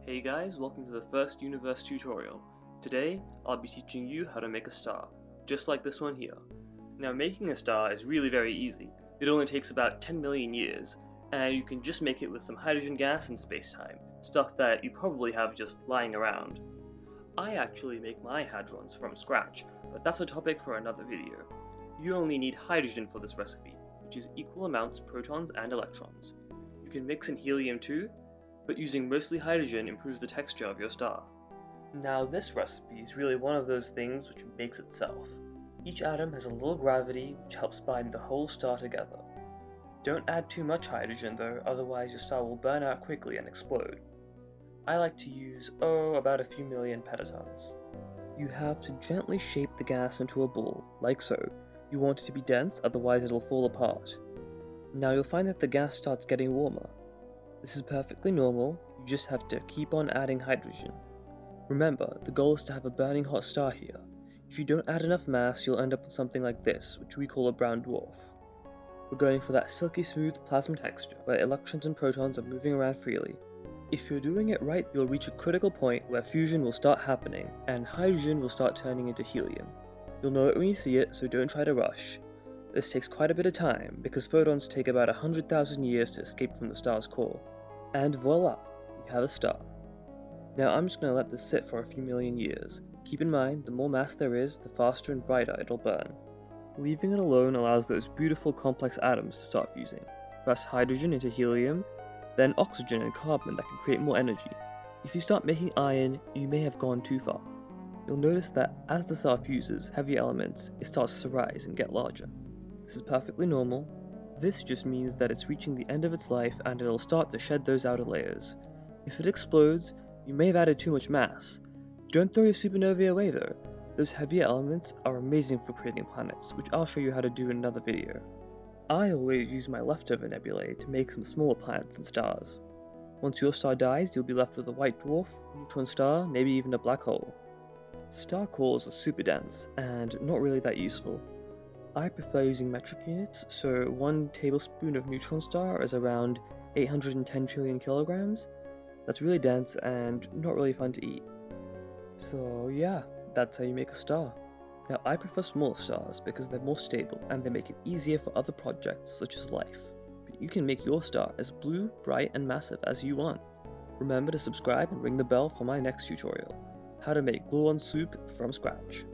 Hey guys, welcome to the first universe tutorial. Today, I'll be teaching you how to make a star, just like this one here. Now making a star is really very easy. It only takes about 10 million years, and you can just make it with some hydrogen gas and space-time, stuff that you probably have just lying around. I actually make my hadrons from scratch, but that's a topic for another video. You only need hydrogen for this recipe, which is equal amounts protons and electrons. You can mix in helium too, but using mostly hydrogen improves the texture of your star. Now this recipe is really one of those things which makes itself. Each atom has a little gravity which helps bind the whole star together. Don't add too much hydrogen though, otherwise your star will burn out quickly and explode. I like to use, about a few million pentatons. You have to gently shape the gas into a ball, like so. You want it to be dense, otherwise it'll fall apart. Now you'll find that the gas starts getting warmer. This is perfectly normal, you just have to keep on adding hydrogen. Remember, the goal is to have a burning hot star here. If you don't add enough mass, you'll end up with something like this, which we call a brown dwarf. We're going for that silky smooth plasma texture, where electrons and protons are moving around freely. If you're doing it right, you'll reach a critical point where fusion will start happening, and hydrogen will start turning into helium. You'll know it when you see it, so don't try to rush. This takes quite a bit of time, because photons take about 100,000 years to escape from the star's core. And voila, you have a star. Now I'm just going to let this sit for a few million years. Keep in mind, the more mass there is, the faster and brighter it'll burn. Leaving it alone allows those beautiful complex atoms to start fusing. First hydrogen into helium, then oxygen and carbon that can create more energy. If you start making iron, you may have gone too far. You'll notice that as the star fuses heavy elements, it starts to rise and get larger. This is perfectly normal. This just means that it's reaching the end of its life and it'll start to shed those outer layers. If it explodes, you may have added too much mass. Don't throw your supernovae away though. Those heavier elements are amazing for creating planets, which I'll show you how to do in another video. I always use my leftover nebulae to make some smaller planets and stars. Once your star dies, you'll be left with a white dwarf, neutron star, maybe even a black hole. Star cores are super dense and not really that useful. I prefer using metric units, so 1 tablespoon of neutron star is around 810 trillion kilograms. That's really dense and not really fun to eat. So yeah, that's how you make a star. Now I prefer smaller stars because they're more stable and they make it easier for other projects such as life. But you can make your star as blue, bright and massive as you want. Remember to subscribe and ring the bell for my next tutorial, how to make glue-on soup from scratch.